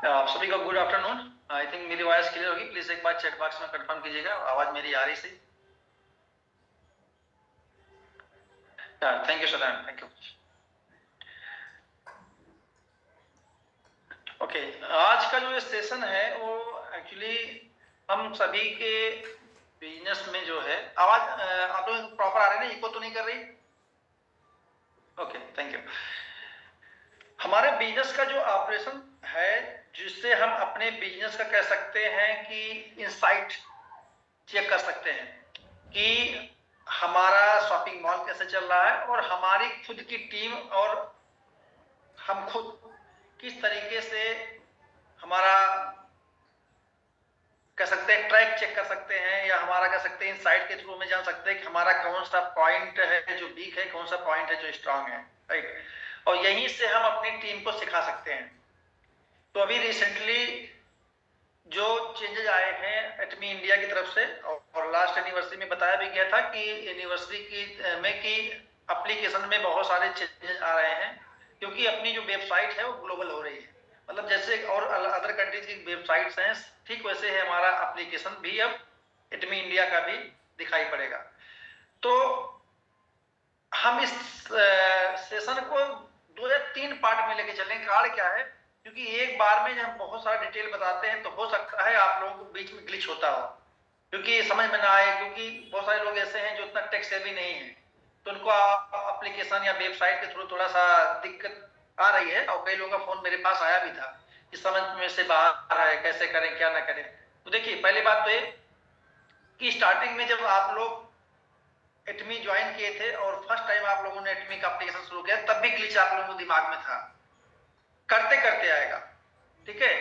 आप सभी को गुड आफ्टरनून। आई थिंक मेरी वॉइस क्लियर होगी। प्लीज एक बार चैट बॉक्स में कंफर्म कीजिएगा आवाज मेरी आ रही सही। Thank you sir, thank you. Okay, आज का जो सेशन है वो एक्चुअली हम सभी के बिजनेस में जो है आवाज आप लोग प्रॉपर आ रही है ना, इको तो नहीं कर रही? Okay, thank you. हमारे बिजनेस का जो ऑपरेशन है, जिससे हम अपने बिजनेस का कह सकते हैं कि इनसाइट चेक कर सकते हैं कि हमारा शॉपिंग मॉल कैसे चल रहा है और हमारी खुद की टीम और हम खुद किस तरीके से हमारा कह सकते हैं ट्रैक चेक कर सकते हैं, या हमारा कह सकते हैं इनसाइट के थ्रू में जान सकते हैं कि हमारा कौन सा पॉइंट है जो वीक है, कौन सा पॉइंट है जो स्ट्रांग है, राइट। और यहीं से हम अपनी टीम को सिखा सकते हैं। तो अभी रिसेंटली जो चेंजेस आए हैं एटमी इंडिया की तरफ से, और लास्ट एनिवर्सरी में बताया भी गया था कि एनिवर्सरी की में कि एप्लीकेशन में बहुत सारे चेंजेस आ रहे हैं, क्योंकि अपनी जो वेबसाइट है वो ग्लोबल हो रही है। मतलब जैसे और अदर कंट्रीज की वेबसाइट्स हैं, ठीक वैसे है हमारा एप्लीकेशन भी अब एटमी इंडिया का भी दिखाई पड़ेगा। तो हम इस सेशन को 2 या 3 पार्ट में लेके चलेंगे। कारण क्या है, क्योंकि एक बार में जब हम बहुत सारा डिटेल बताते हैं तो हो सकता है आप लोगों को बीच में ग्लिच होता हो, क्योंकि समझ में ना आए, क्योंकि बहुत सारे लोग ऐसे हैं जो इतना टेक सेवी नहीं है, तो उनको एप्लीकेशन या वेबसाइट के थ्रू थोड़ा सा दिक्कत आ रही है। और कई लोगों का फोन मेरे पास आया भी था कि समझ में से बाहर है, कैसे करें क्या ना करें। तो देखिए, पहली बात तो ये कि स्टार्टिंग में जब आप लोग एटमी ज्वाइन किए थे और फर्स्ट टाइम आप लोगों ने एटमी का एप्लीकेशन शुरू किया, तब भी ग्लिच आप लोगों को दिमाग में था। करते करते आएगा, ठीक है।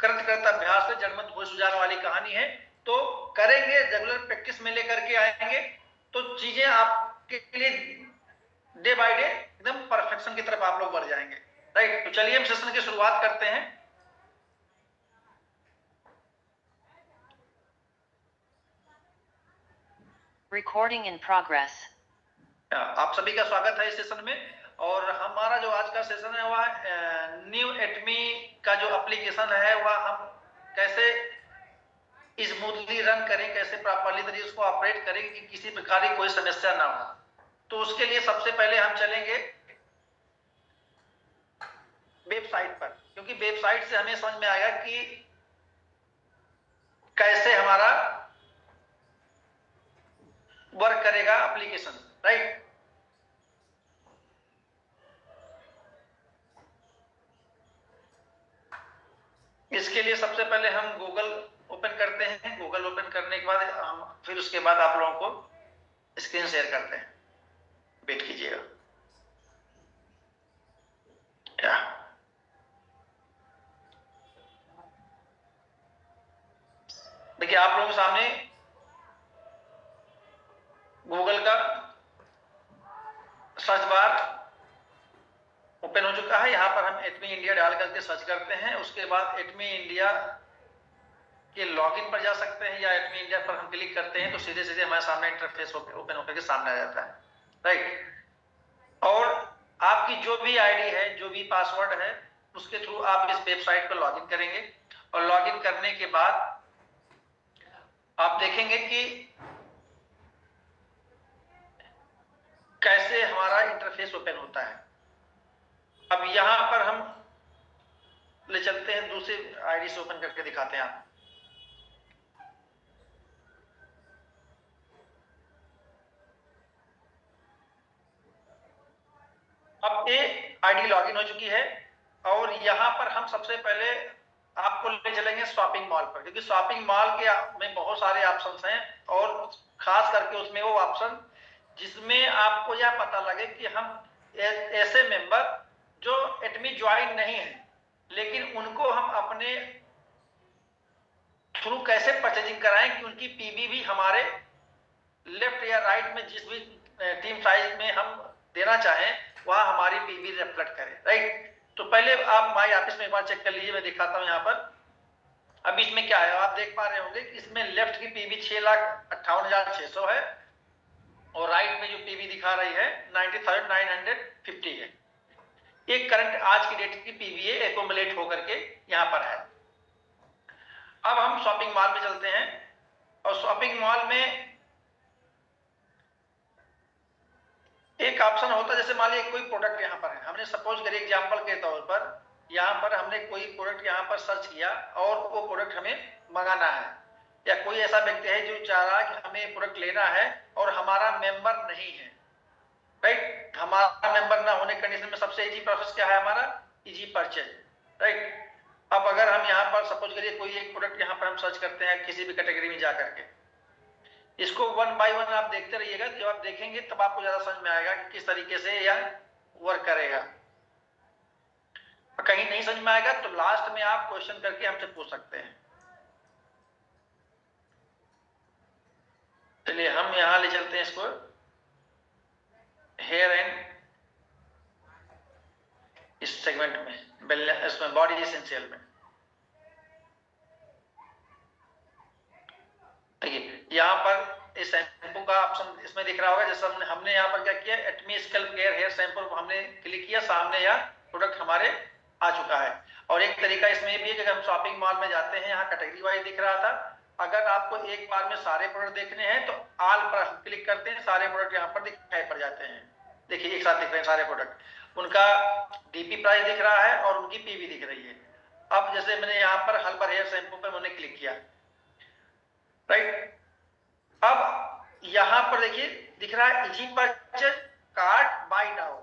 करते करते अभ्यास से जन्मत हो सुजान वाली कहानी है। तो करेंगे, रेगुलर प्रैक्टिस में लेकर के आएंगे तो चीजें आपके लिए डे बाय डे एकदम परफेक्शन की तरफ आप लोग बढ़ जाएंगे, राइट। तो चलिए हम सेशन की शुरुआत करते हैं। Recording in progress. आप सभी का स्वागत है इस सेशन में। और हमारा जो आज का सेशन है वह न्यू एटमी का जो एप्लीकेशन है वह हम कैसे स्मूथली रन करें, कैसे प्रॉपरली तरीके उसको ऑपरेट करें कि किसी प्रकार की कोई समस्या ना हो। तो उसके लिए सबसे पहले हम चलेंगे वेबसाइट पर, क्योंकि वेबसाइट से हमें समझ में आएगा कि कैसे हमारा वर्क करेगा एप्लीकेशन, राइट। इसके लिए सबसे पहले हम गूगल ओपन करते हैं। गूगल ओपन करने के बाद हम फिर उसके बाद आप लोगों को स्क्रीन शेयर करते हैं। वेट कीजिएगा। क्या देखिए, आप लोगों के सामने गूगल का सर्च बार ओपन हो चुका है। यहाँ पर हम एटमी इंडिया डाल करके सर्च करते हैं। उसके बाद एटमी इंडिया के लॉगिन पर जा सकते हैं, या एटमी इंडिया पर हम क्लिक करते हैं तो सीधे सीधे हमारे सामने इंटरफेस ओपन होकर के सामने आ जाता है, राइट। और आपकी जो भी आईडी है, जो भी पासवर्ड है, उसके थ्रू आप इस वेबसाइट पर लॉगिन करेंगे। और लॉगिन करने के बाद आप देखेंगे कि कैसे हमारा इंटरफेस ओपन होता है। अब यहां पर हम ले चलते हैं, दूसरी आईडी से ओपन करके दिखाते हैं आप। अब ये आईडी लॉगिन हो चुकी है और यहां पर हम सबसे पहले आपको ले चलेंगे शॉपिंग मॉल पर, क्योंकि शॉपिंग मॉल के में बहुत सारे ऑप्शंस हैं, और खास करके उसमें वो ऑप्शन जिसमें आपको यह पता लगे कि हम ऐसे मेंबर जो एटमी ज्वाइन नहीं है, लेकिन उनको हम अपने थ्रू कैसे परचेजिंग कराएं कि उनकी पीबी भी हमारे लेफ्ट या राइट में जिस भी टीम साइज में हम देना चाहें वहां हमारी पीबी रिफ्लेक्ट करे, राइट। तो पहले आप माई ऑफिस में एक बार चेक कर लीजिए, मैं दिखाता हूं यहाँ पर। अब इसमें क्या है, आप देख पा रहे होंगे कि इसमें लेफ्ट की पीबी 6,58,600 है और राइट में जो पीबी दिखा रही है 93,950 है। एक करंट आज की डेट की पीवीए एक्यूमुलेट होकर के यहां पर है। अब हम शॉपिंग मॉल में चलते हैं और शॉपिंग मॉल में एक ऑप्शन होता है, जैसे मान लीजिए कोई प्रोडक्ट यहां पर है, हमने सपोज करिए एग्जांपल के तौर पर यहां पर हमने कोई प्रोडक्ट यहां पर सर्च किया और वो प्रोडक्ट हमें मंगाना है, या कोई ऐसा व्यक्ति है जो चाह रहा है कि हमें प्रोडक्ट लेना है और हमारा मेंबर नहीं है, राइट। हमारा मेंबर ना होने कंडीशन में सबसे इजी प्रोसेस क्या है हमारा, इजी परचेज, राइट। अब अगर हम यहाँ पर सपोज करिए कोई एक प्रोडक्ट यहाँ पर हम सर्च करते हैं किसी भी कैटेगरी में जाकर के, इसको वन बाय वन आप देखते रहिएगा, जब आप देखेंगे तब आपको ज्यादा समझ में आएगा कि किस तरीके से यह वर्क करेगा। कहीं नहीं समझ में आएगा तो लास्ट में आप क्वेश्चन करके हमसे पूछ सकते हैं। चलिए हम यहां ले चलते हैं इसको, हेयर एंड इस सेगमेंट में, इसमें बॉडी एसेंशियल में, देखिए यहाँ पर इस शैम्पू का ऑप्शन इसमें दिख रहा होगा। जैसे हमने यहाँ पर क्या किया, एटमी स्कैल्प केयर हेयर शैम्पू हमने क्लिक किया, सामने यह प्रोडक्ट हमारे आ चुका है। और एक तरीका इसमें भी है कि हम शॉपिंग मॉल में जाते हैं, यहाँ कैटेगरी वाइज दिख रहा था, अगर आपको एक बार में सारे प्रोडक्ट देखने हैं तो ऑल पर क्लिक करते हैं, सारे प्रोडक्ट यहाँ पर दिखाई पड़ जाते हैं। देखिए एक साथ दिख रहे हैं सारे प्रोडक्ट, उनका डीपी प्राइस दिख रहा है और उनकी पीवी दिख रही है। अब जैसे मैंने यहाँ पर हर्बल हेयर शैम्पू पर मैंने क्लिक किया, राइट। अब यहां पर देखिए दिख रहा है easy purchase cart buy now.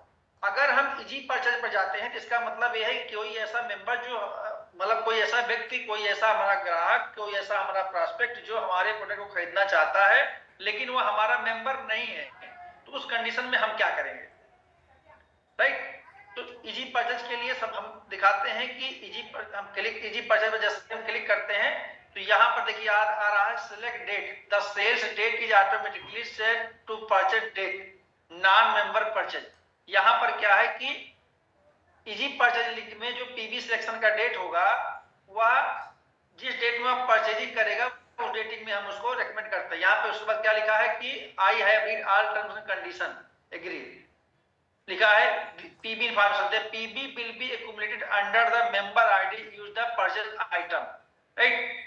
अगर हम इजी परचेज पर जाते हैं तो इसका मतलब यह है कि कोई ऐसा मेंबर जो मतलब कोई ऐसा व्यक्ति, कोई ऐसा हमारा ग्राहक, कोई ऐसा हमारा प्रोस्पेक्ट जो हमारे प्रोडक्ट को खरीदना चाहता है लेकिन वो हमारा मेंबर नहीं है, तो उस कंडीशन में हम क्या करेंगे, राइट। तो इजी परचेज के लिए सब हम दिखाते हैं कि हम इजी परचेज पर जैसे हम क्लिक करते हैं तो यहाँ पर देखिए आ रहा है select date, the sales date is automatically set to purchase date non member purchase. यहाँ पर क्या है कि इजी परचेज लिंक में जो पीवी सिलेक्शन का डेट होगा वह जिस डेट में आप परचेजिंग करेगा उस डेटिंग में हम उसको रेकमेंड करते हैं। यहाँ पे उसके बाद क्या लिखा है कि I have read all terms and condition agree, लिखा है PB information, PB will be accumulated under the member ID use the purchase item, right.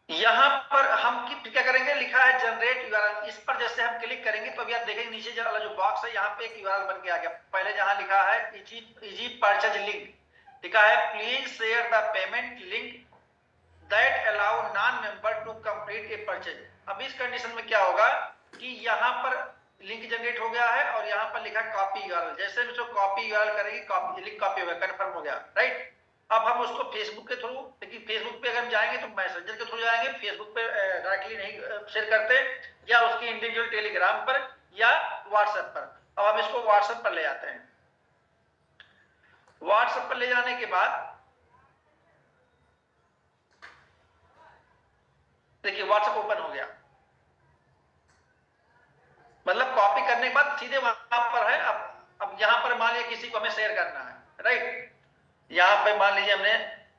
यहां पर हम क्या करेंगे, लिखा है जनरेट यूआरएल, इस पर जैसे हम क्लिक करेंगे तो अभी आप देखेंगे नीचे वाला जो बॉक्स है यहाँ पे एक यूआरएल बन के आ गया। पहले जहां लिखा है इजी परचेज लिंक, लिखा है please share the payment link that allow non member to complete a purchase. अब इस कंडीशन में क्या होगा कि यहाँ पर लिंक जनरेट हो गया है और यहाँ पर लिखा कॉपी यूआरएल, जैसे हम इसको कॉपी यूआरएल करेंगे लिंक कॉपी हो गया, कंफर्म हो गया, राइट। अब हम उसको फेसबुक के थ्रू, लेकिन फेसबुक पे अगर हम जाएंगे तो मैसेंजर के थ्रू जाएंगे, फेसबुक पे डायरेक्टली नहीं शेयर करते, या उसकी इंडिविजुअल टेलीग्राम पर या व्हाट्सएप पर। अब हम इसको व्हाट्सएप पर ले जाते हैं। व्हाट्सएप पर ले जाने के बाद देखिए व्हाट्सएप ओपन हो गया, मतलब कॉपी करने के बाद सीधे वहां पर है। अब यहां पर मान लीजिए किसी को हमें शेयर करना है, राइट। यहां पे मान लीजिए हमने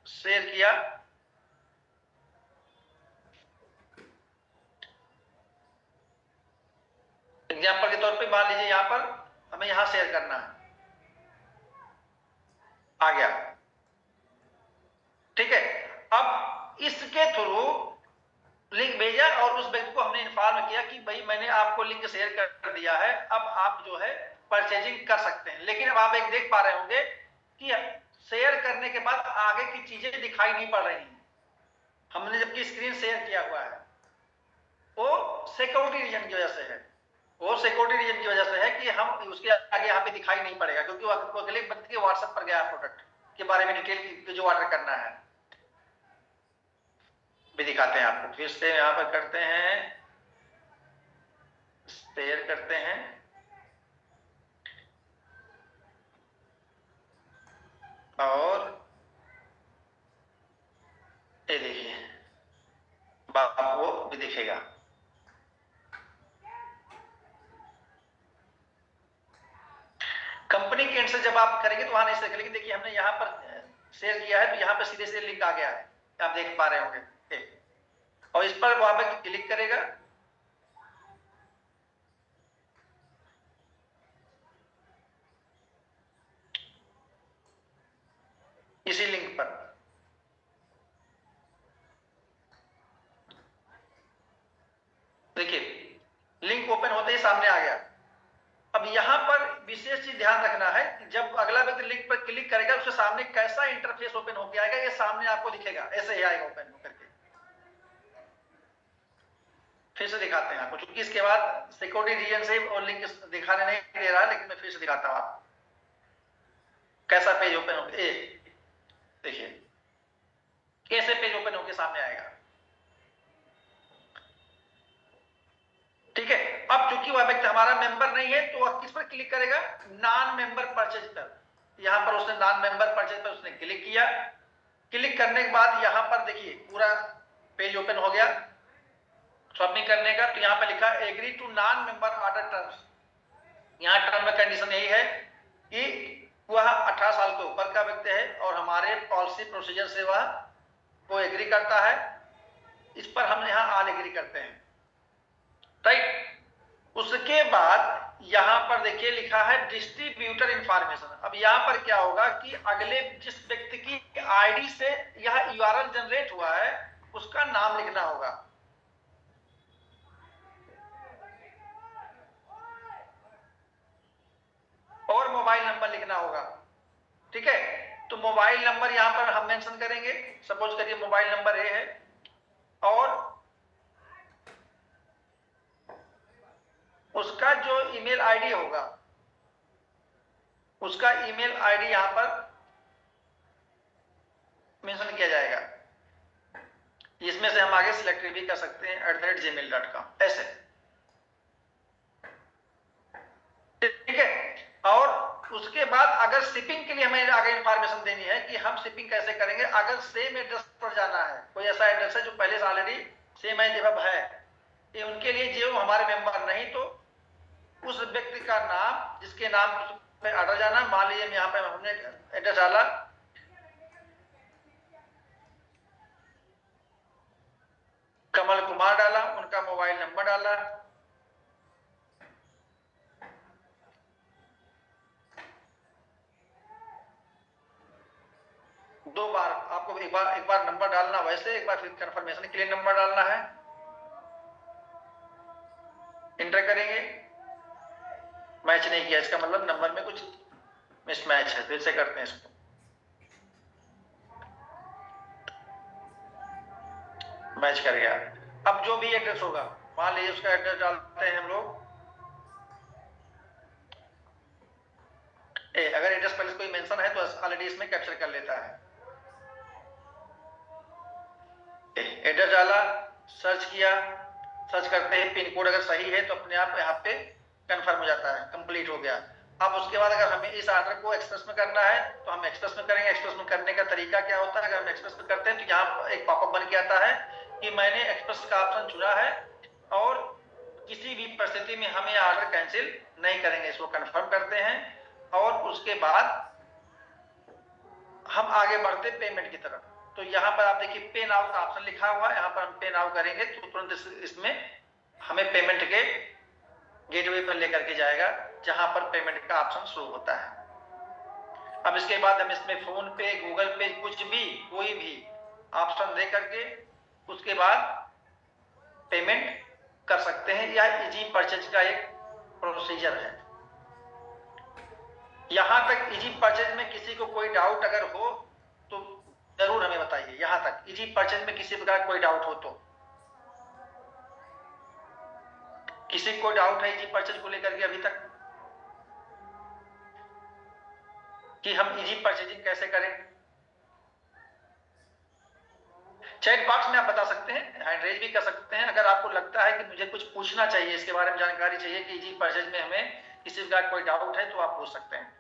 शेयर किया, एग्जाम्पल के तौर पे मान लीजिए यहां पर हमें यहां शेयर करना है, आ गया, ठीक है। अब इसके थ्रू लिंक भेजा और उस व्यक्ति को हमने इन्फॉर्म किया कि भाई मैंने आपको लिंक शेयर कर दिया है, अब आप जो है परचेजिंग कर सकते हैं। लेकिन अब आप एक देख पा रहे होंगे कि शेयर करने के बाद आगे की चीजें दिखाई नहीं पड़ रही हैं, हमने जबकि स्क्रीन शेयर किया हुआ है। वो सिक्योरिटी रीजन की वजह से है, वो सिक्योरिटी रीजन की वजह से है कि हम उसके आगे यहाँ पे दिखाई नहीं पड़ेगा, क्योंकि वो अगले व्यक्ति के व्हाट्सएप पर गया प्रोडक्ट के बारे में डिटेल जो ऑर्डर करना है भी दिखाते हैं आपको। फिर से यहाँ पर करते हैं, शेयर करते हैं, और ये देखिए वो भी दिखेगा। कंपनी के एंड से जब आप करेंगे तो वहां नहीं शेयर, लेकिन देखिए हमने यहाँ पर शेयर किया है तो यहाँ पर सीधे सीधे लिंक आ गया है, आप देख पा रहे होंगे। और इस पर वहां पर क्लिक करेगा, लिंक ओपन होते ही सामने आ गया। अब यहां पर विशेष चीज ध्यान रखना है कि जब अगला व्यक्ति लिंक पर क्लिक करेगा उसके सामने कैसा इंटरफेस ओपन होकर आएगा, ये सामने आपको दिखेगा, ऐसे ही आएगा ओपन होकर के। फिर से दिखाते हैं आपको, क्योंकि इसके बाद सिक्योरिटी रीजन से और लिंक दिखाने नहीं दे रहा, लेकिन मैं फिर से दिखाता हूं आपको कैसा पेज ओपन होकर। देखिए कैसे पेज ओपन होकर सामने आएगा। ठीक है, अब चूंकि वह व्यक्ति हमारा मेंबर नहीं है तो वह किस पर क्लिक करेगा, नॉन मेंबर परचेज पर। यहां पर उसने नॉन मेंबर परचेज पर उसने क्लिक किया। क्लिक करने के बाद यहां पर देखिए पूरा पेज ओपन हो गया शॉपिंग करने का। तो यहां पर लिखा agree to non member order terms. यहां टर्म में कंडीशन यही है कि वह 18 साल के ऊपर का व्यक्ति है और हमारे पॉलिसी प्रोसीजर से वह को एग्री करता है। इस पर हम यहां ऑल एग्री करते हैं, राइट। उसके बाद यहां पर देखिए लिखा है डिस्ट्रीब्यूटर इंफॉर्मेशन। अब यहां पर क्या होगा कि अगले जिस व्यक्ति की आईडी से यह यूआरएल जनरेट हुआ है उसका नाम लिखना होगा। और मोबाइल नंबर लिखना होगा। ठीक है, तो मोबाइल नंबर यहां पर हम मेंशन करेंगे। सपोज करिए मोबाइल नंबर ए है और उसका जो ईमेल आईडी होगा उसका ईमेल आईडी यहां पर मेंशन किया जाएगा। इसमें से हम आगे सिलेक्ट भी कर सकते हैं @gmail.com ऐसे। ठीक है, और उसके बाद अगर शिपिंग के लिए हमें आगे इंफॉर्मेशन देनी है कि हम शिपिंग कैसे करेंगे। अगर सेम एड्रेस पर जाना है, कोई ऐसा एड्रेस है जो पहले से ऑलरेडी सेम है, ये उनके लिए जो हमारे मेंबर नहीं, तो उस व्यक्ति का नाम जिसके नाम पे ऑर्डर जाना, मान लीजिए यहाँ पे हमने एड्रेस डाला कमल कुमार डाला, उनका मोबाइल नंबर डाला, दो बार आपको एक बार नंबर डालना वैसे, एक बार फिर कंफर्मेशन के लिए नंबर डालना है। इंटर करेंगे, मैच नहीं किया इसका मतलब नंबर में कुछ मिसमैच है। फिर से करते हैं इसको, मैच कर गया। अब जो भी एड्रेस होगा, मान लीजिए उसका एड्रेस डालते हैं हम लोग अगर एड्रेस पहले कोई मेंशन है तो ऑलरेडी इसमें कैप्चर कर लेता है। एड्रेस डाला, सर्च किया, सर्च करते हैं पिन कोड अगर सही है तो अपने आप यहाँ पे कंफर्म हो जाता है, कंप्लीट हो गया। अब उसके बाद अगर हमें इस ऑर्डर को एक्सप्रेस में करना है तो हम एक्सप्रेस में करेंगे। एक्सप्रेस में करने का तरीका क्या होता है, अगर हम एक्सप्रेस में करते हैं तो यहाँ एक पॉपअप बन के आता है कि मैंने एक्सप्रेस का ऑप्शन चुना है और किसी भी परिस्थिति में हम ये ऑर्डर कैंसिल नहीं करेंगे। इसको कंफर्म करते हैं और उसके बाद हम आगे बढ़ते पेमेंट की तरफ। तो यहाँ पर आप देखिए पे नाउ का ऑप्शन लिखा हुआ है, यहाँ पर हम पे नाउ करेंगे तो तुरंत इसमें हमें पेमेंट के गेटवे पर लेकर के जाएगा जहां पर पेमेंट का ऑप्शन शुरू होता है। अब इसके बाद हम इसमें फोन पे, गूगल पे, कुछ भी कोई भी ऑप्शन दे करके उसके बाद पेमेंट कर सकते हैं। यह इजी परचेज का एक प्रोसीजर है। यहां तक इजी परचेज में किसी को कोई डाउट अगर हो तो जरूर हमें बताइए। यहां तक इजी परचेज में किसी प्रकार कोई डाउट हो तो, किसी को डाउट है इजी परचेज को लेकर के अभी तक कि हम इजी परचेजिंग कैसे करें? चैट बॉक्स में आप बता सकते हैं, हैंड रेज भी कर सकते हैं। अगर आपको लगता है कि मुझे कुछ पूछना चाहिए, इसके बारे में जानकारी चाहिए कि इजी परचेज में हमें किसी प्रकार कोई डाउट है तो आप पूछ सकते हैं,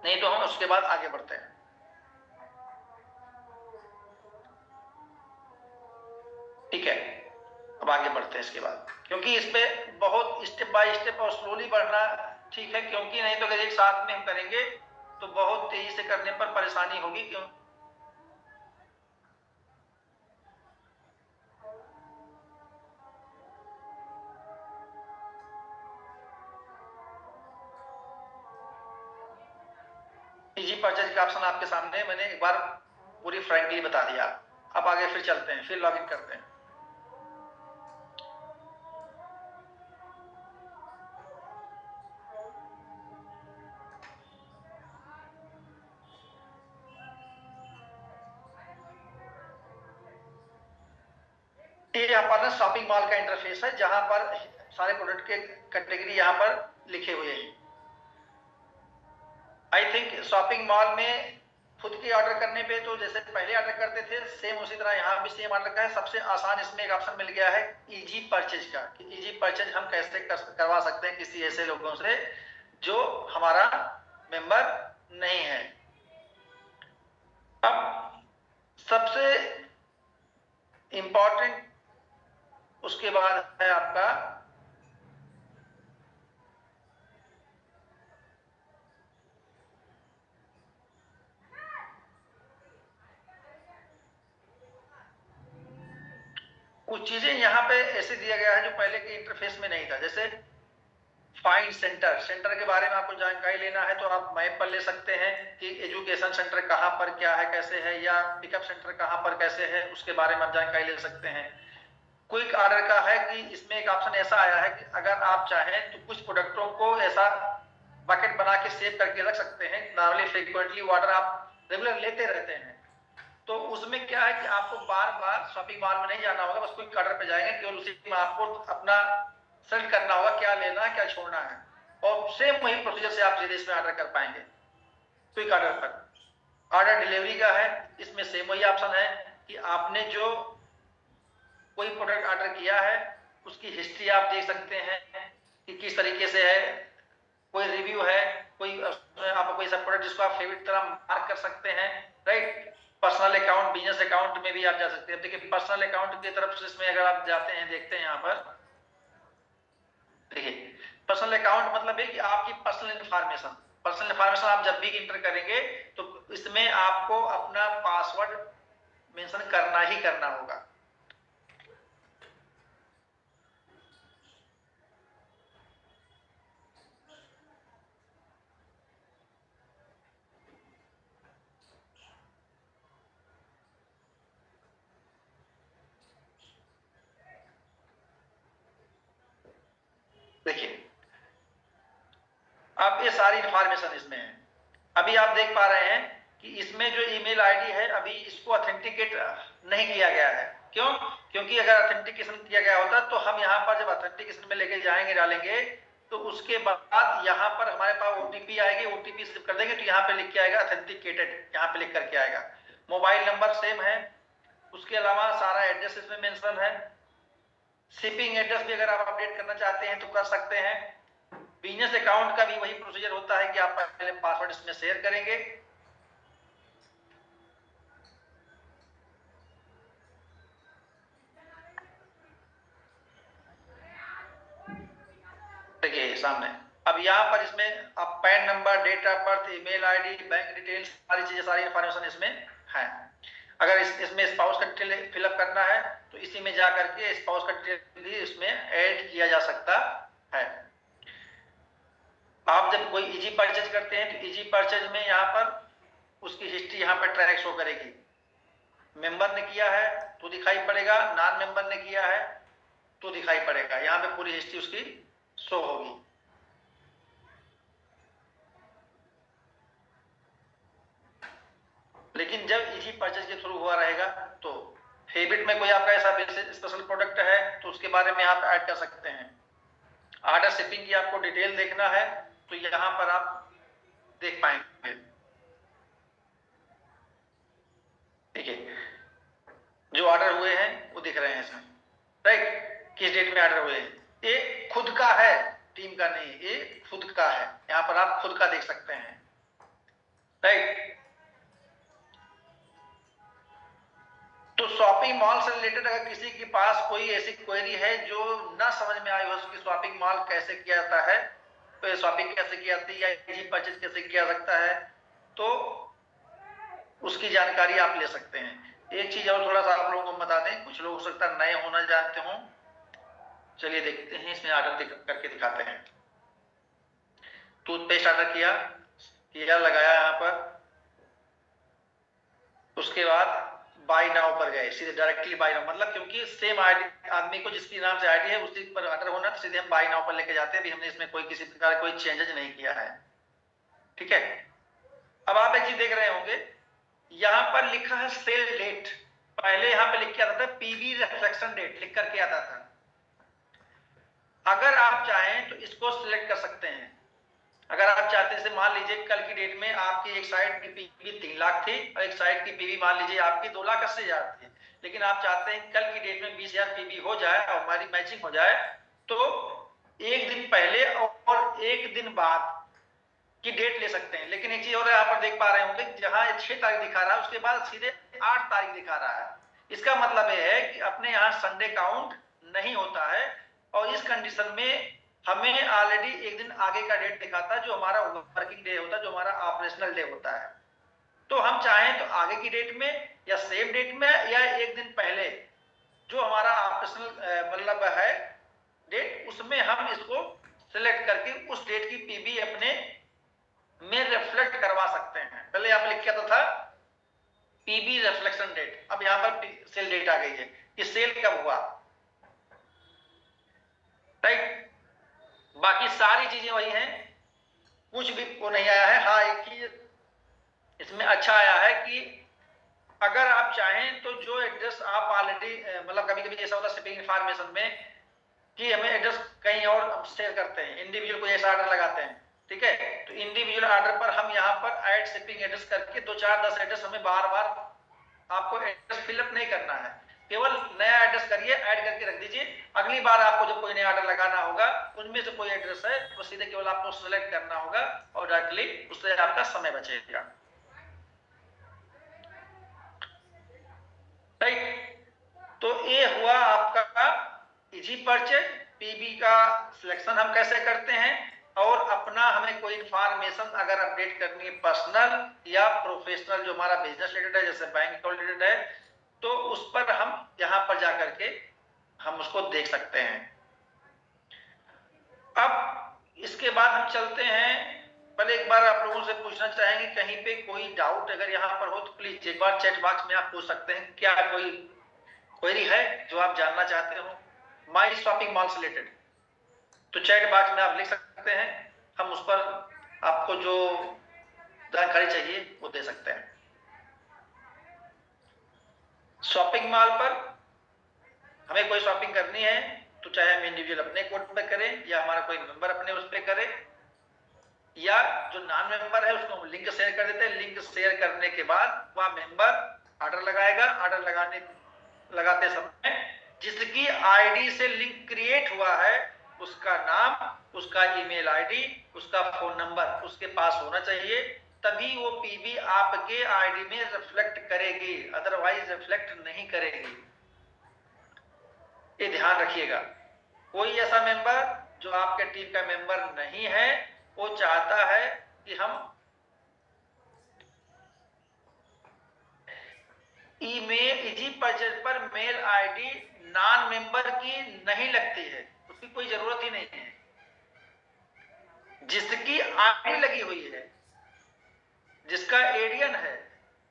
नहीं तो हम उसके बाद आगे बढ़ते हैं। ठीक है, अब आगे बढ़ते हैं इसके बाद, क्योंकि इस पे बहुत स्टेप बाय स्टेप और स्लोली बढ़ना ठीक है, क्योंकि नहीं तो अगर एक साथ में हम करेंगे तो बहुत तेजी से करने पर परेशानी होगी। क्यों? इजी परचेज का ऑप्शन आपके सामने मैंने एक बार पूरी फ्रैंकली बता दिया। अब आगे फिर चलते हैं, फिर लॉगिन करते हैं। ये हमारा शॉपिंग मॉल का इंटरफेस है जहां पर सारे प्रोडक्ट के कैटेगरी यहाँ पर लिखे हुए हैं। आई थिंक शॉपिंग मॉल में खुद के ऑर्डर करने पे तो जैसे पहले ऑर्डर करते थे सेम उसी तरह यहाँ भी सेम ऑर्डर का है। सबसे आसान इसमें एक ऑप्शन मिल गया है इजी परचेज का, कि इजी परचेज हम कैसे करवा सकते हैं किसी ऐसे लोगों से जो हमारा मेंबर नहीं है। अब सबसे इंपॉर्टेंट उसके बाद है आपका कुछ चीजें यहाँ पे ऐसे दिया गया है जो पहले के इंटरफेस में नहीं था। जैसे फाइंड सेंटर, सेंटर के बारे में आपको जानकारी लेना है तो आप मैप पर ले सकते हैं कि एजुकेशन सेंटर कहाँ पर क्या है कैसे है, या पिकअप सेंटर कहाँ पर कैसे है, उसके बारे में आप जानकारी ले सकते हैं। क्विक ऑर्डर का है कि इसमें एक ऑप्शन ऐसा आया है कि अगर आप चाहें तो कुछ प्रोडक्टों को ऐसा बकेट बना के सेव करके रख सकते हैं। नॉर्मली फ्रीक्वेंटली ऑर्डर आप रेगुलर लेते रहते हैं तो उसमें क्या है कि आपको बार बार शॉपिंग मॉल में नहीं जाना होगा, बस क्विक ऑर्डर पे जाएंगे, केवल उसी में आपको अपना सेलेक्ट करना होगा क्या लेना है क्या छोड़ना है, और सेम वही प्रोसीजर से आप सीधे इसमें ऑर्डर कर पाएंगे। क्विक ऑर्डर पर ऑर्डर डिलीवरी का है, इसमें सेम वही ऑप्शन है कि आपने जो कोई प्रोडक्ट ऑर्डर किया है उसकी हिस्ट्री आप देख सकते हैं कि किस तरीके से है, कोई रिव्यू है, कोई आपको कोई सा प्रोडक्ट जिसको आप फेवरेट तरह मार्क कर सकते हैं, right. Personal account, business account में भी आप जा सकते हैं। देखिए पर्सनल अकाउंट की तरफ से इसमें अगर आप जाते हैं देखते हैं यहाँ पर देखिए पर्सनल अकाउंट मतलब है कि आपकी पर्सनल इंफॉर्मेशन आप जब भी इंटर करेंगे तो इसमें आपको अपना पासवर्ड मेंशन करना ही करना होगा। देखिए अब ये सारी इंफॉर्मेशन इसमें है। अभी आप देख पा रहे हैं कि इसमें जो ईमेल आईडी है अभी इसको ऑथेंटिकेट नहीं किया गया है। क्यों? क्योंकि अगर ऑथेंटिकेशन किया गया होता तो हम यहाँ पर जब ऑथेंटिकेशन में लेके जाएंगे डालेंगे तो उसके बाद यहाँ पर हमारे पास ओटीपी आएगी, ओटीपी स्लिप कर देंगे तो यहाँ पे लिख के आएगा ऑथेंटिकेटेड, यहाँ पे लिख करके आएगा। मोबाइल नंबर सेम है, उसके अलावा सारा एड्रेस इसमें मेंशन है। शिपिंग एड्रेस भी अगर आप अपडेट करना चाहते हैं तो कर सकते हैं। बिजनेस अकाउंट का भी वही प्रोसीजर होता है कि आप पहले पासवर्ड इसमें शेयर करेंगे। देखिए सामने अब यहाँ पर इसमें आप PAN number, date of birth, email ID, bank details, सारी चीजें सारी इंफॉर्मेशन इसमें है। अगर इसमें स्पाउस का डिटेल फिलअप करना है तो इसी में जा करके स्पाउस का डिटेल भी इसमें ऐड किया जा सकता है। आप जब कोई इजी परचेज करते हैं तो इजी परचेज में यहाँ पर उसकी हिस्ट्री यहाँ पर ट्रैक शो करेगी। मेंबर ने किया है तो दिखाई पड़ेगा, नॉन मेंबर ने किया है तो दिखाई पड़ेगा। यहाँ पे पूरी हिस्ट्री उसकी शो होगी। लेकिन जब इजी परचेज के थ्रू हुआ रहेगा तो फेवरेट में कोई आपका ऐसा स्पेशल प्रोडक्ट है तो उसके बारे में आप ऐड कर सकते हैं। ऑर्डर शिपिंग की आपको डिटेल देखना है तो यहाँ पर आप देख पाएंगे। ठीक है, जो ऑर्डर हुए हैं वो दिख रहे हैं इसमें, राइट। किस डेट में ऑर्डर हुए हैं, ये खुद का है, टीम का नहीं, ये खुद का है। यहाँ पर आप खुद का देख सकते हैं, राइट। तो शॉपिंग मॉल से रिलेटेड अगर किसी के पास कोई ऐसी क्वेरी है जो ना समझ में आई हो कि शॉपिंग मॉल कैसे किया जाता है, तो शॉपिंग कैसे की जाती है या इजी परचेज कैसे किया जा सकता है, तो उसकी जानकारी आप ले सकते हैं। एक चीज और थोड़ा सा आप लोगों को बता दें, कुछ लोग हो सकता है नए होना जानते हों। चलिए देखते हैं, इसमें ऑर्डर करके दिखाते हैं। टूथपेस्ट ऑर्डर किया लगाया यहाँ पर, उसके बाद बाय नाउ पर गए, सीधे डायरेक्टली बाय नाउ, मतलब क्योंकि सेम आदमी को जिसकी नाम से आईडी है उसी पर ऑर्डर होना तो सीधे हम बाय नाउ पर लेके जाते हैं। अभी हमने इसमें कोई किसी प्रकार कोई चेंजेस नहीं किया है, ठीक है। अब आप एक चीज देख रहे होंगे, यहां पर लिखा है सेल डेट, पहले यहाँ पे लिख के आता था पीवी रिफ्लेक्शन डेट लिख करके आता था। अगर आप चाहें तो इसको सिलेक्ट कर सकते हैं। अगर आप चाहते हैं, मान लीजिए कल की डेट में आपकी एक साइड की पीवी 3 लाख थी और एक साइड की पीवी मान लीजिए आपकी 2,80,000 थी, लेकिन आप चाहते हैं कल की डेट में 20,000 पीवी हो जाए और हमारी मैचिंग हो जाए, तो एक दिन पहले और एक दिन बाद की डेट ले सकते हैं। लेकिन एक चीज और यहाँ पर देख पा रहे होंगे, जहां 6 तारीख दिखा रहा है उसके बाद सीधे 8 तारीख दिखा रहा है। इसका मतलब यह है कि अपने यहाँ संडे काउंट नहीं होता है, और इस कंडीशन में हमें ऑलरेडी एक दिन आगे का डेट दिखाता है, जो हमारा वर्किंग डे होता है, जो हमारा ऑपरेशनल डे होता है। तो हम चाहें तो आगे की डेट में या सेम डेट में या एक दिन पहले जो हमारा ऑपरेशनल मतलब है डेट, उसमें हम इसको सिलेक्ट करके उस डेट की पीवी अपने में रिफ्लेक्ट करवा सकते हैं। पहले यहाँ पे लिखा तो था पीबी रिफ्लेक्शन डेट, अब यहाँ पर सेल डेट आ गई है कि सेल कब हुआ, राइट। बाकी सारी चीजें वही हैं, कुछ भी वो नहीं आया है। हाँ, एक चीज इसमें अच्छा आया है कि अगर आप चाहें तो जो एड्रेस आप ऑलरेडी मतलब कभी कभी ऐसा होता है शिपिंग इंफॉर्मेशन में कि हमें एड्रेस कहीं और शेयर करते हैं, इंडिविजुअल कोई ऐसा ऑर्डर लगाते हैं, ठीक है, तो इंडिविजुअल ऑर्डर पर हम यहाँ पर ऐड शिपिंग एड्रेस करके 2 4 10 एड्रेस हमें बार बार आपको एड्रेस फिलअप नहीं करना है, केवल नया एड्रेस करिए, ऐड करके रख दीजिए। अगली बार आपको जब कोई नया ऑर्डर लगाना होगा, उनमें से कोई एड्रेस है तो सीधे केवल आपको सिलेक्ट करना होगा और डायरेक्टली उससे आपका समय बचेगा, राइट। तो ये हुआ आपका इजी परचेज। पीबी का सिलेक्शन हम कैसे करते हैं, और अपना हमें कोई इंफॉर्मेशन अगर अपडेट करनी है पर्सनल या प्रोफेशनल, जो हमारा बिजनेस रिलेटेड है, जैसे बैंक अकाउंट रिलेटेड है, तो उस पर हम यहां पर जाकर के हम उसको देख सकते हैं। अब इसके बाद हम चलते हैं, पहले एक बार आप लोगों से पूछना चाहेंगे कहीं पे कोई डाउट अगर यहाँ पर हो तो प्लीज एक बार चैट बॉक्स में आप पूछ सकते हैं। क्या कोई क्वेरी है जो आप जानना चाहते हो माई शॉपिंग मॉल से रिलेटेड, तो चैट बॉक्स में आप लिख सकते हैं, हम उस पर आपको जो जानकारी चाहिए वो दे सकते हैं। शॉपिंग मॉल पर हमें कोई शॉपिंग करनी है तो चाहे हम इंडिविजुअल अपने कोड पे करें या हमारा कोई मेंबर अपने उस पे करे, या जो नॉन मेंबर है उसको हम लिंक शेयर कर देते हैं। लिंक शेयर करने के बाद वह मेंबर ऑर्डर लगाएगा। ऑर्डर लगाते समय जिसकी आईडी से लिंक क्रिएट हुआ है उसका नाम, उसका ईमेल आईडी, उसका फोन नंबर उसके पास होना चाहिए, तभी वो पीबी आपके आईडी में रिफ्लेक्ट करेगी, अदरवाइज रिफ्लेक्ट नहीं करेगी। ये ध्यान रखिएगा। कोई ऐसा मेंबर जो आपके टीम का मेंबर नहीं है, वो चाहता है कि हम ईमेल इजी परचेज पर मेल आईडी नॉन मेंबर की नहीं लगती है, उसकी कोई जरूरत ही नहीं है। जिसकी आईडी लगी हुई है, जिसका एडियन है,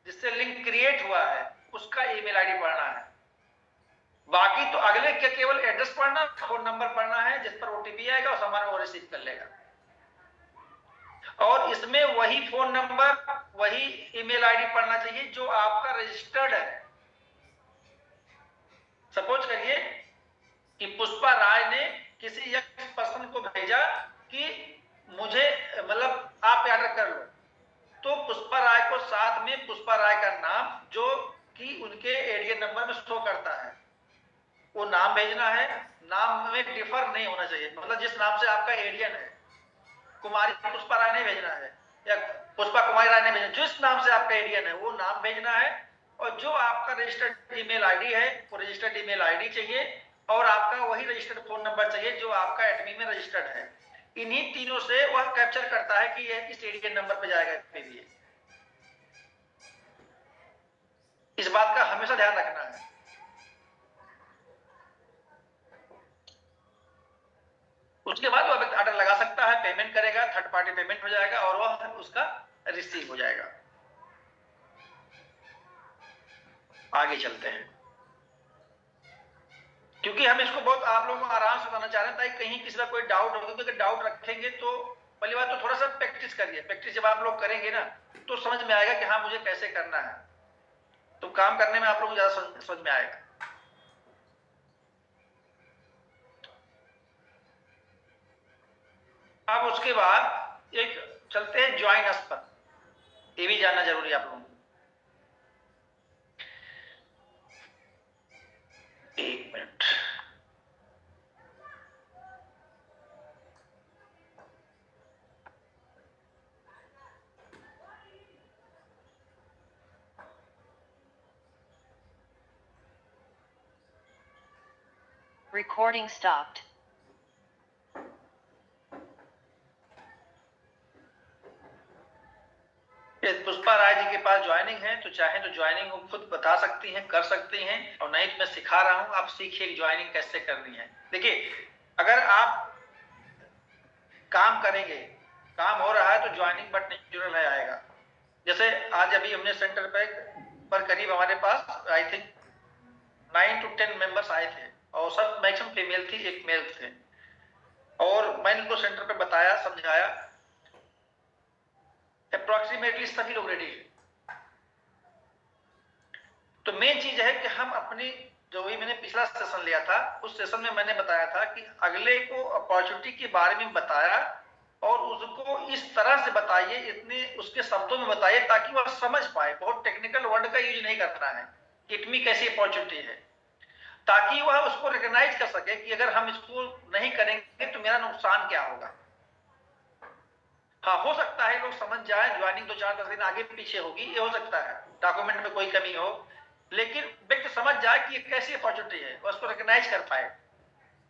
जिससे लिंक क्रिएट हुआ है, उसका ईमेल आईडी पढ़ना है। बाकी तो अगले के केवल एड्रेस पढ़ना, फोन नंबर पढ़ना है, जिस पर ओटीपी आएगा उस हमारा वो रिसीव कर लेगा। और इसमें वही फोन नंबर, वही ईमेल आईडी पढ़ना चाहिए जो आपका रजिस्टर्ड है। सपोज करिए कि पुष्पा राय ने किसी यंग पर्सन को भेजा कि मुझे मतलब आप ऑर्डर कर लो, तो पुष्पा राय को साथ में पुष्पा राय का नाम जो कि उनके एरिया नंबर में शो करता है वो नाम भेजना है। नाम में डिफर नहीं होना चाहिए, मतलब जिस नाम से आपका एरियन है, कुमारी पुष्पा राय नहीं भेजना है या पुष्पा कुमारी राय नहीं भेजना, जिस नाम से आपका एरियन है वो नाम भेजना है। और जो आपका रजिस्टर्ड ईमेल आईडी है वो रजिस्टर्ड ईमेल आईडी चाहिए, और आपका वही रजिस्टर्ड फोन नंबर चाहिए जो आपका एडमी में रजिस्टर्ड है। इन्हीं तीनों से वह कैप्चर करता है कि यह इस एरियन नंबर पे जाएगा पीबी। इस बात का हमेशा ध्यान रखना है। उसके बाद वह ऑर्डर लगा सकता है, पेमेंट करेगा, थर्ड पार्टी पेमेंट हो जाएगा और वह उसका रिसीव हो जाएगा। आगे चलते हैं, क्योंकि हम इसको बहुत आप लोगों को आराम से बताना चाह रहे हैं ताकि कहीं किसी का कोई डाउट हो, क्योंकि अगर डाउट रखेंगे तो पहली बात तो थोड़ा सा प्रैक्टिस करिए। प्रैक्टिस जब आप लोग करेंगे ना तो समझ में आएगा कि हाँ मुझे कैसे करना है। तो काम करने में आप लोगों को ज्यादा समझ में आएगा। अब उसके बाद एक चलते हैं ज्वाइन अस पर, ये भी जानना जरूरी है आप लोगों को। एक minute, Recording stopped. Pushpa Rai ji के पास ज्वाइनिंग है, तो चाहे तो ज्वाइनिंग वो खुद बता सकती हैं, कर सकती हैं, और नहीं तो मैं सिखा रहा हूं, आप सीखिए ज्वाइनिंग कैसे करनी है। देखिए, अगर आप काम करेंगे, काम हो रहा है, तो ज्वाइनिंग बट नेचुरल है आएगा। जैसे आज अभी हमने सेंटर पर करीब हमारे पास आई थिंक 9 to 10 मेंबर्स आए थे, और सब मैक्सिमम फीमेल थी, एक मेल थे, और मैंने उनको सेंटर पे बताया, समझाया, अप्रोक्सीमेटली सभी लोग रेडी है। तो मेन चीज है कि हम अपनी, जो भी मैंने पिछला सेशन लिया था, उस सेशन में मैंने बताया था कि अगले को अपॉर्चुनिटी के बारे में बताया, और उसको इस तरह से बताइए, इतने उसके शब्दों में बताइए ताकि वह समझ पाए। बहुत टेक्निकल वर्ड का यूज नहीं करना है, इट मी कैसी अपॉर्चुनिटी है, ताकि वह उसको रिकॉग्नाइज कर सके कि अगर हम इसको नहीं करेंगे तो मेरा नुकसान क्या होगा। हाँ, हो सकता है लोग समझ जाए, ज्वाइनिंग 2-4 दिन आगे पीछे होगी, ये हो सकता है, डॉक्यूमेंट में कोई कमी हो, लेकिन व्यक्ति समझ जाए कि ये कैसी अपॉर्चुनिटी है, उसको रिकॉग्नाइज कर पाए,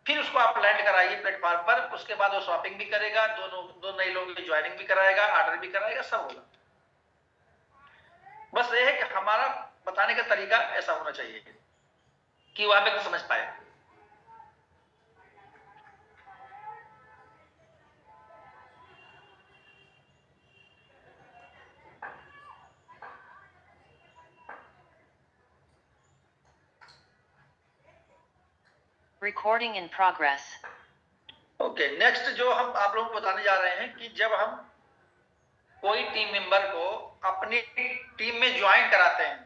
फिर उसको आप लैंड कराइए प्लेटफॉर्म पर। उसके बाद वो शॉपिंग भी करेगा, दो नए लोगों की ज्वाइनिंग भी कराएगा, ऑर्डर भी कराएगा, सब होगा। बस ये है कि हमारा बताने का तरीका ऐसा होना चाहिए कि वह व्यक्ति समझ पाए। Recording in progress. Okay, next जो हम आप लोगों को बताने जा रहे हैं कि जब हम कोई टीम मेंबर को अपनी टीम में ज्वाइन कराते हैं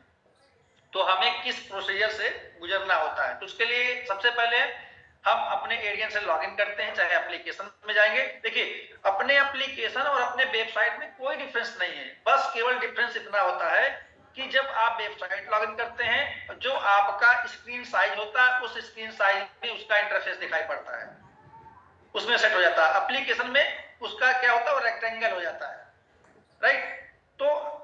तो हमें किस प्रोसीजर से गुजरना होता है। तो उसके लिए सबसे पहले हम अपने एडियन से लॉगिन करते हैं, चाहे एप्लीकेशन में जाएंगे। देखिए, अपने एप्लीकेशन और अपने वेबसाइट में कोई डिफरेंस नहीं है, बस केवल डिफरेंस इतना होता है कि जब आप वेबसाइट लॉगिन करते हैं, जो आपका स्क्रीन साइज होता है, उस स्क्रीन साइज में उसका इंटरफेस दिखाई पड़ता है, उसमें सेट हो जाता है। एप्लीकेशन में उसका क्या होता है, वो रेक्टेंगल हो जाता है, राइट। तो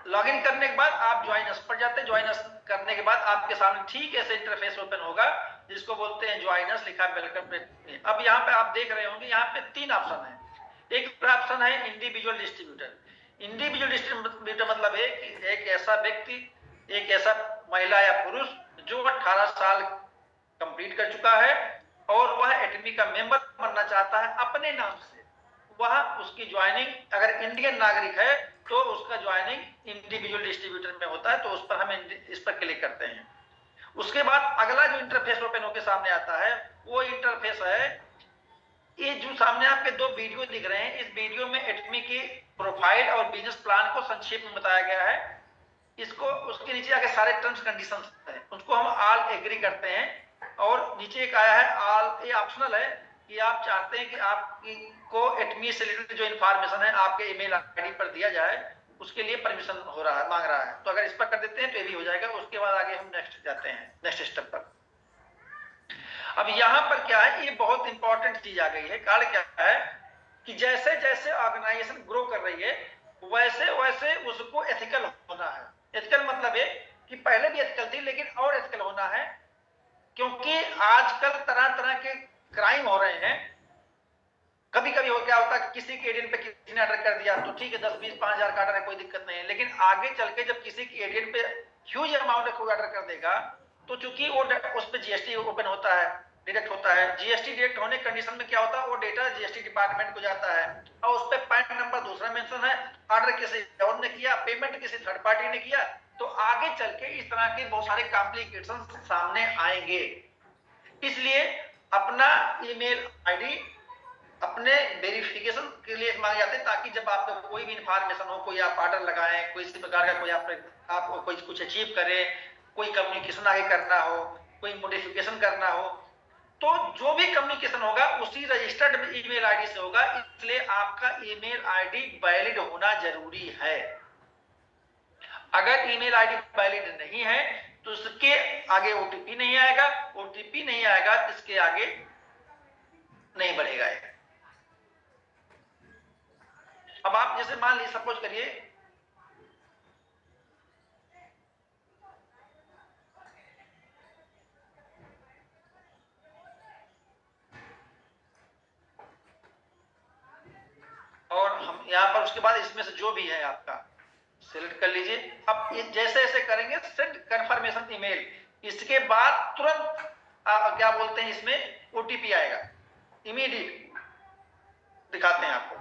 लॉगिन करने के बाद आप ज्वाइन अस पर जाते हैं, ज्वाइन अस करने के बाद आपके सामने ठीक ऐसे इंटरफेस ओपन होगा जिसको बोलते हैं ज्वाइन अस, लिखा वेलकम। अब यहाँ पे आप देख रहे होंगे, यहाँ पे 3 ऑप्शन है। एक ऑप्शन है इंडिविजुअल डिस्ट्रीब्यूटर। इंडिविजुअल डिस्ट्रीब्यूटर मतलब है कि एक ऐसा व्यक्ति, एक ऐसा महिला या पुरुष जो 18 साल कंप्लीट कर चुका है और वह एटमी का मेंबर बनना चाहता है अपने नाम से, वह उसकी ज्वाइनिंग अगर इंडियन नागरिक है तो उसका ज्वाइनिंग इंडिविजुअल डिस्ट्रीब्यूटर में होता है। तो उस पर हम इस पर क्लिक करते हैं। उसके बाद अगला जो इंटरफेस ओपन होकर सामने आता है, वो इंटरफेस है, ये जो सामने आपके 2 वीडियो दिख रहे हैं, इस वीडियो में एटमी की प्रोफाइल और बिजनेस प्लान को संक्षेप में बताया गया है। इसको उसके नीचे आके सारे टर्म्स कंडीशंस हैं, उसको हम ऑल एग्री करते हैं। और नीचे एक आया है ऑल, ये ऑप्शनल है कि आप चाहते हैं कि आपको एटमी से रिलेटेड जो इन्फॉर्मेशन है आपके ईमेल आईडी पर दिया जाए, उसके लिए परमिशन हो रहा है, मांग रहा है। तो अगर इस पर कर देते हैं तो ये भी हो जाएगा। उसके बाद आगे हम नेक्स्ट जाते हैं, नेक्स्ट स्टेप पर। अब यहाँ पर क्या है, ये बहुत इंपॉर्टेंट चीज आ गई है। कारण क्या है कि जैसे जैसे ऑर्गेनाइजेशन ग्रो कर रही है वैसे वैसे उसको एथिकल होना है। एथिकल मतलब है कि पहले भी एथिकल थी, लेकिन और एथिकल होना है, क्योंकि आजकल तरह तरह के क्राइम हो रहे हैं। कभी कभी हो क्या होता है, किसी के एजेंट पे किसी ने ऑर्डर कर दिया तो ठीक है, 10, 20, 5,000 का ऑर्डर है, कोई दिक्कत नहीं है। लेकिन आगे चल के जब किसी के एजेंट पे ह्यूज अमाउंट का कोई ऑर्डर कर देगा, तो चूंकि वो उस पर जीएसटी ओपन होता है, डिडक्ट होता है। जीएसटी डिडक्ट होने कंडीशन में क्या होता है, वो डेटा जीएसटी डिपार्टमेंट को जाता है और उस पर पैन नंबर दूसरा मेंशन है, ऑर्डर किसी और ने किया, पेमेंट किसी थर्ड पार्टी ने किया, तो आगे चल के इस तरह के बहुत सारे कॉम्प्लिकेशन सामने आएंगे। इसलिए अपना ईमेल आईडी अपने वेरिफिकेशन के लिए मांगे जाते हैं, ताकि जब आपका कोई भी इंफॉर्मेशन हो, कोई आप ऑर्डर लगाएं, कोई इसी प्रकार का कोई आप कोई कुछ अचीव करें, कोई कम्युनिकेशन आगे करना हो, कोई मॉडिफिकेशन करना हो, तो जो भी कम्युनिकेशन होगा उसी रजिस्टर्ड ईमेल आईडी से होगा। इसलिए आपका ईमेल आईडी वैलिड होना जरूरी है। अगर ईमेल आईडी वैलिड नहीं है तो इसके आगे ओटीपी नहीं आएगा, ओटीपी नहीं आएगा तो इसके आगे नहीं बढ़ेगा। अब आप जैसे मान लीजिए, सपोज करिए और हम यहाँ पर उसके बाद इसमें से जो भी है आपका सिलेक्ट कर लीजिए। अब जैसे ऐसे करेंगे सेंड कंफर्मेशन ईमेल, इसके बाद तुरंत क्या बोलते हैं इसमें ओटीपी आएगा, इमीडिएट दिखाते हैं आपको।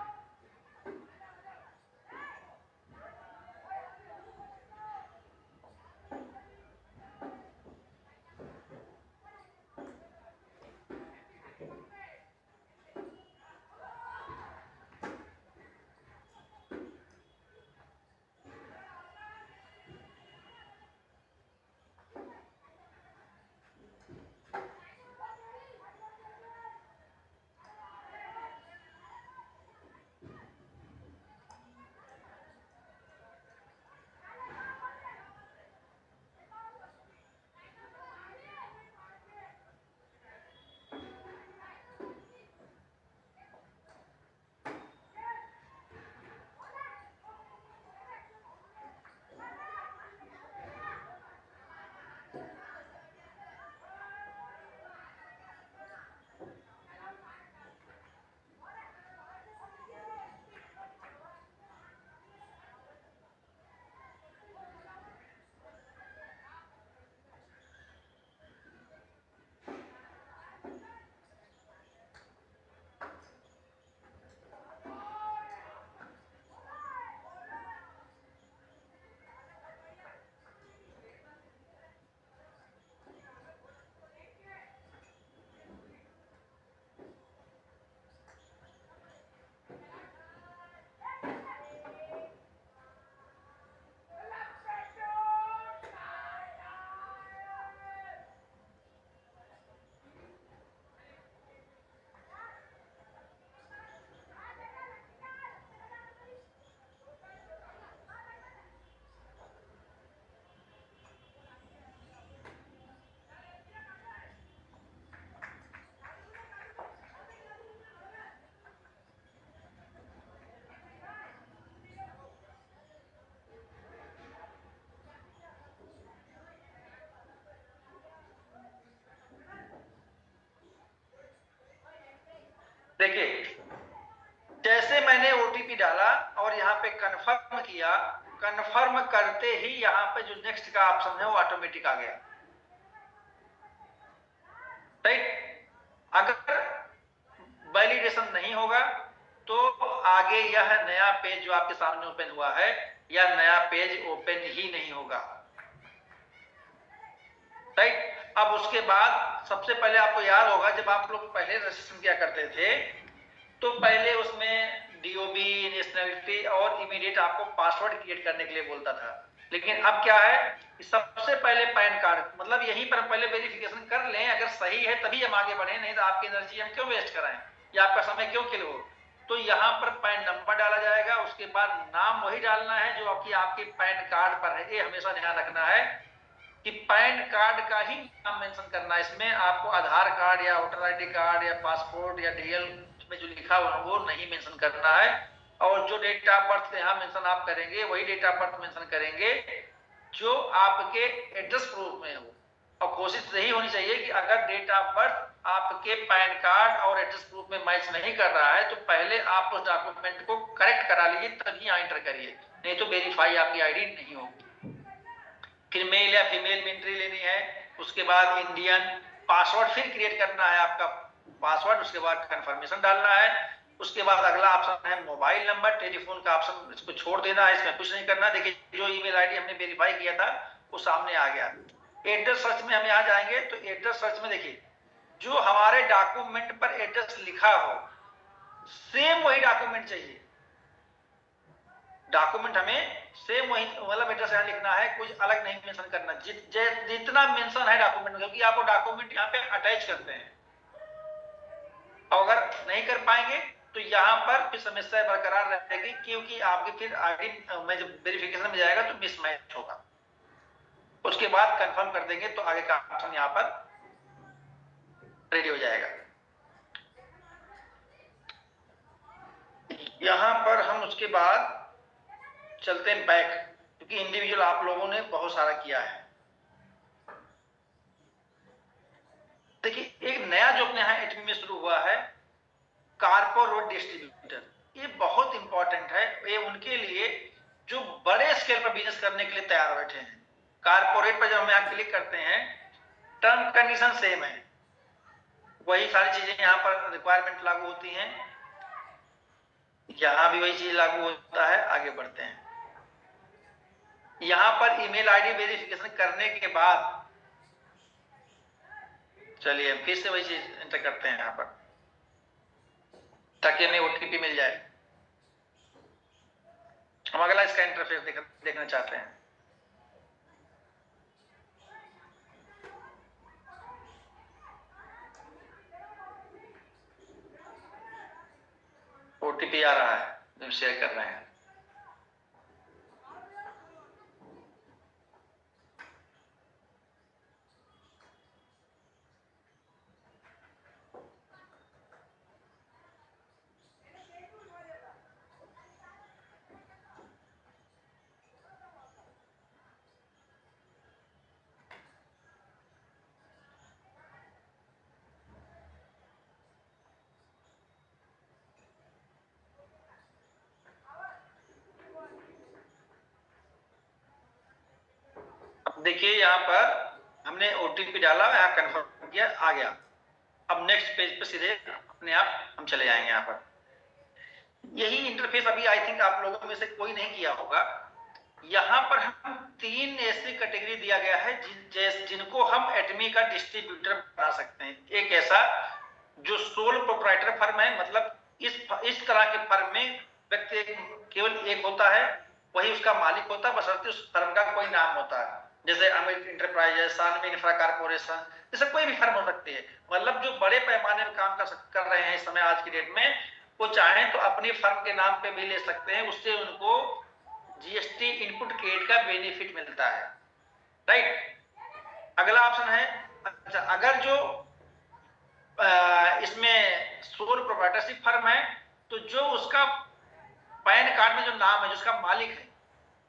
देखिए, जैसे मैंने ओटीपी डाला और यहाँ पे कंफर्म किया, कंफर्म करते ही यहाँ पे जो नेक्स्ट का ऑप्शन है वो ऑटोमेटिक आ गया। राइट, अगर वैलिडेशन नहीं होगा तो आगे यह नया पेज जो आपके सामने ओपन हुआ है, यह नया पेज ओपन ही नहीं होगा। राइट, अब उसके बाद सबसे पहले आपको याद होगा, जब आप लोग पहले रजिस्ट्रेशन किया करते थे तो पहले उसमें डीओबी, नेशनलिटी और इमीडिएट आपको पासवर्ड क्रिएट करने के लिए बोलता था। लेकिन अब क्या है, सबसे पहले पैन कार्ड, मतलब यहीं पर हम पहले वेरिफिकेशन कर लें, अगर सही है तभी हम आगे बढ़े, नहीं तो आपकी एनर्जी हम क्यों वेस्ट कराएं या आपका समय क्यों किल हो। तो यहाँ पर पैन नंबर डाला जाएगा, उसके बाद नाम वही डालना है जो आपके पैन कार्ड पर है। ये हमेशा ध्यान रखना है कि पैन कार्ड का ही नाम मेंशन करना है, इसमें आपको आधार कार्ड या वोटर आईडी कार्ड या पासपोर्ट या डीएल में जो लिखा हुआ वो नहीं मेंशन करना है। और जो डेट ऑफ बर्थ यहाँ मेंशन आप करेंगे वही डेट ऑफ बर्थ मेंशन करेंगे जो आपके एड्रेस प्रूफ में हो। और कोशिश यही होनी चाहिए कि अगर डेट ऑफ बर्थ आपके पैन कार्ड और एड्रेस प्रूफ में मैच नहीं कर रहा है तो पहले आप उस डॉक्यूमेंट को करेक्ट करा लीजिए, तभी एंटर करिए, नहीं तो वेरीफाई आपकी आईडी नहीं होगी। फिर मेल या फीमेल में एंट्री लेनी है, उसके बाद इंडियन पासवर्ड फिर क्रिएट करना है आपका पासवर्ड, उसके बाद कंफर्मेशन डालना है, उसके बाद अगला ऑप्शन है मोबाइल नंबर, टेलीफोन का ऑप्शन इसको छोड़ देना है, इसमें कुछ नहीं करना। देखिए जो ईमेल आईडी हमने वेरीफाई किया था वो सामने आ गया। एड्रेस सर्च में हम यहाँ जाएंगे तो एड्रेस सर्च में देखिए जो हमारे डॉक्यूमेंट पर एड्रेस लिखा हो सेम वही डॉक्यूमेंट चाहिए, डॉक्यूमेंट हमें सेम वही मतलब एड्रेस यहाँ लिखना है, कुछ अलग नहीं मेंशन करना, जितना मेंशन है डॉक्यूमेंट में, क्योंकि आप वो डॉक्यूमेंट यहाँ पे अटैच करते हैं, और अगर नहीं कर पाएंगे तो यहाँ पर फिर समस्या बरकरार रहेगी, क्योंकि आपके फिर आईडी में जब वेरिफिकेशन में जाएगा तो मिसमैच होगा। उसके बाद कंफर्म कर देंगे तो आगे का ऑप्शन यहाँ पर रेडी हो जाएगा। यहां पर हम उसके बाद चलते हैं बैक, क्योंकि इंडिविजुअल आप लोगों ने बहुत सारा किया है। देखिए एक नया जो अपने यहाँ एटमी में शुरू हुआ है, कारपोरेट डिस्ट्रीब्यूटर, ये बहुत इंपॉर्टेंट है, ये उनके लिए जो बड़े स्केल पर बिजनेस करने के लिए तैयार बैठे हैं। कारपोरेट पर जब हम यहाँ क्लिक करते हैं, टर्म कंडीशन सेम है, वही सारी चीजें यहाँ पर रिक्वायरमेंट लागू होती हैं, यहां भी वही चीज लागू होता है। आगे बढ़ते हैं, यहां पर ईमेल आईडी वेरिफिकेशन करने के बाद चलिए फिर से वही चीज एंटर करते हैं यहाँ पर, ताकि हमें ओटीपी मिल जाए। हम अगला इसका इंटरफेस देखना चाहते हैं। ओटीपी आ रहा है, हम शेयर कर रहे हैं। देखिए यहाँ पर हमने ओटीपी डाला, यहाँ कंफर्म किया, आ गया। अब नेक्स्ट पेज पे सीधे अपने आप हम चले जाएंगे। यहाँ पर यही इंटरफेस अभी आई थिंक आप लोगों में से कोई नहीं किया होगा। यहाँ पर हम 3 ऐसी कैटेगरी दिया गया है जिनको हम एटमी का डिस्ट्रीब्यूटर बना सकते हैं। एक ऐसा जो सोल प्रोप्राइटर फर्म है, मतलब इस तरह के फर्म में व्यक्ति केवल एक होता है, वही उसका मालिक होता है, बशर्ते उस फर्म का कोई नाम होता है, जैसे Amit enterprises, Sanvi infra corporation, जैसे कोई भी फर्म हो सकती है। मतलब जो बड़े पैमाने पर काम कर रहे हैं इस समय आज की डेट में, वो चाहें तो अपनी फर्म के नाम पे भी ले सकते हैं, उससे उनको जीएसटी इनपुट क्रेडिट का बेनिफिट मिलता है, राइट। अगला ऑप्शन है, अच्छा अगर जो इसमें सोल प्रोप्राइटरशिप फर्म है, तो जो उसका पैन कार्ड में जो नाम है, जिसका मालिक है,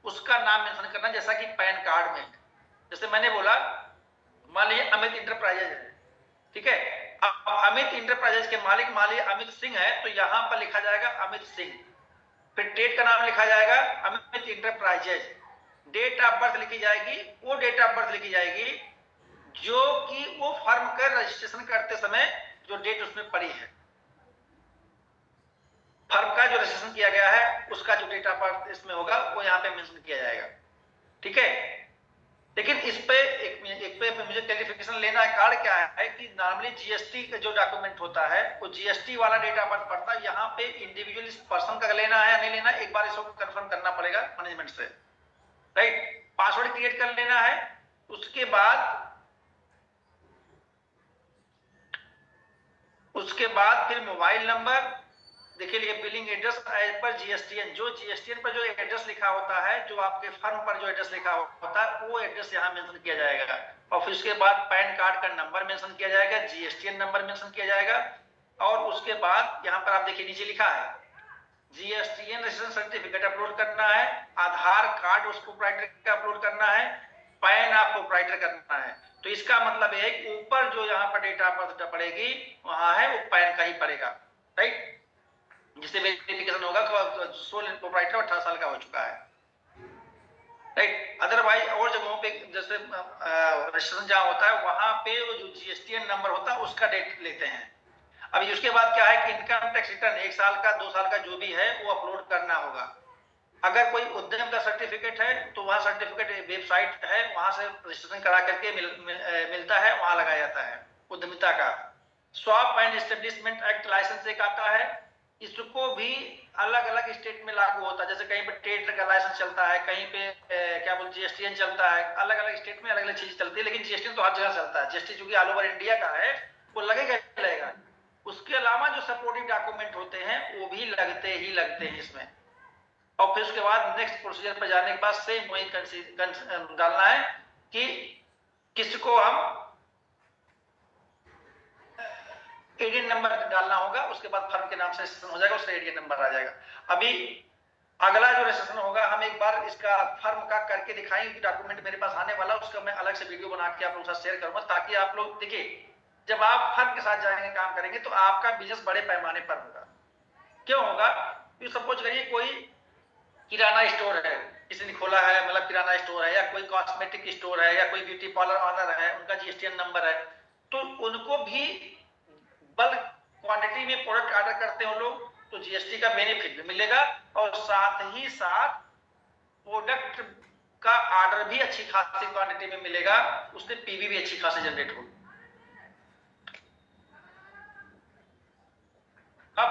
उसका नाम मेंशन करना, जैसा कि पैन कार्ड में। जैसे मैंने बोला, मान लीजिए अमित इंटरप्राइजेज है, ठीक है। अब अमित इंटरप्राइजेज के मालिक मान लीजिए अमित सिंह है, तो यहां पर लिखा जाएगा अमित सिंह, फिर डेट का नाम लिखा जाएगा Amit enterprises, date of birth लिखी जाएगी, वो डेट ऑफ बर्थ लिखी जाएगी जो कि वो फर्म का रजिस्ट्रेशन करते समय जो डेट उसमें पड़ी है, फर्म का जो रजिस्ट्रेशन किया गया है उसका जो डेट ऑफ बर्थ इसमें होगा वो यहाँ पे मेंशन किया जाएगा, ठीक है। लेकिन इस पे एक पे मुझे क्लैरिफिकेशन लेना है। कार्ड क्या है कि नॉर्मली जीएसटी का जो डॉक्यूमेंट होता है वो जीएसटी वाला डेट ऑफ बर्थ पड़ता है, यहाँ पे इंडिविजुअल इस पर्सन का लेना है या नहीं लेना, एक बार इसको कंफर्म करना पड़ेगा मैनेजमेंट से, राइट। पासवर्ड क्रिएट कर लेना है, उसके बाद फिर मोबाइल नंबर, देखिए लिए billing address as per GSTN, जो जीएसटीएन पर जो एड्रेस लिखा होता है, जो आपके फर्म पर जो एड्रेस लिखा होता है वो एड्रेस यहाँ मेंशन किया जाएगा, और फिर उसके बाद पैन कार्ड का नंबर मेंशन किया जाएगा, जीएसटीएन नंबर मेंशन किया जाएगा, और उसके बाद यहाँ पर आप देखिए नीचे लिखा है जीएसटीएन रजिस्ट्रेशन सर्टिफिकेट अपलोड करना है, आधार कार्ड उस प्रोप्राइटर का अपलोड करना है, पैन आप प्रोप्राइटर करना है। तो इसका मतलब है कि ऊपर जो यहाँ पर डेट ऑफ बर्थ पड़ेगी वहां है वो पैन का ही पड़ेगा, राइट, जिससे वेरिफिकेशन होगा तो सोल प्रोप्राइटर 18 साल का हो चुका है, राइट। अदरवाइज और जगहों पे जैसे रजिस्ट्रेशन जहां होता है वहां पे वो जो जीएसटीएन नंबर होता है उसका डेट लेते हैं। अभी उसके बाद क्या है कि इनकम टैक्स रिटर्न 1 साल का 2 साल का जो भी है वो अपलोड करना होगा। अगर कोई उद्यम का सर्टिफिकेट है तो वहां सर्टिफिकेट वेबसाइट है, वहां से रजिस्ट्रेशन करा करके मिलता है, वहां लगाया जाता है उद्यमिता का। Shop and establishment act license एक आता है, इसको भी अलग अलग स्टेट में लागू होता है। जैसे कहीं पे ट्रेड का लाइसेंस चलता है, कहीं पे क्या बोलते जीएसटीएन चलता है, अलग अलग स्टेट में अलग अलग चीज चलती है, लेकिन जीएसटी तो हर जगह चलता है। जीएसटी चूंकि ऑल ओवर इंडिया का है, वो लगेगा ही लगेगा। उसके अलावा जो सपोर्टिव डॉक्यूमेंट होते हैं वो भी लगते हैं इसमें। और फिर उसके बाद नेक्स्ट प्रोसीजर पर जाने के बाद सेम वही डालना है कि किसको हम एडीएन नंबर डालना होगा, उसके बाद फर्म के नाम से रजिस्ट्रेशन हो जाएगा, उसका एडीएन नंबर आ जाएगा। अभी अगला जो रजिस्ट्रेशन होगा, हम एक बार इसका फर्म का करके दिखाएंगे, डॉक्यूमेंट मेरे पास आने वाला, उसका मैं अलग से वीडियो बना के आप लोगों के साथ शेयर करूंगा, ताकि आप लोग देखिए जब आप फर्म के साथ जाएंगे काम करेंगे तो आपका बिजनेस बड़े पैमाने पर होगा। क्यों होगा? सपोज करिए कोई किराना स्टोर है, किसी ने खोला है, मतलब किराना स्टोर है, या कोई कॉस्मेटिक स्टोर है, या कोई ब्यूटी पार्लर ऑनर है, उनका जीएसटीएन नंबर है, तो उनको भी बल्क क्वांटिटी में प्रोडक्ट ऑर्डर करते हैं लोग, तो जीएसटी का बेनिफिट भी मिलेगा, और साथ ही साथ प्रोडक्ट का ऑर्डर भी अच्छी खासी क्वांटिटी में मिलेगा, उससे पीवी भी अच्छी खासी जनरेट होगी। अब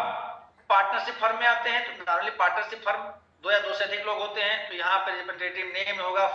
पार्टनरशिप फर्म में आते हैं, तो नॉर्मली पार्टनरशिप फर्म 2 या 2 से अधिक लोग होते हैं, तो यहाँ पे रिप्रेजेंटेटिव नेम होगा,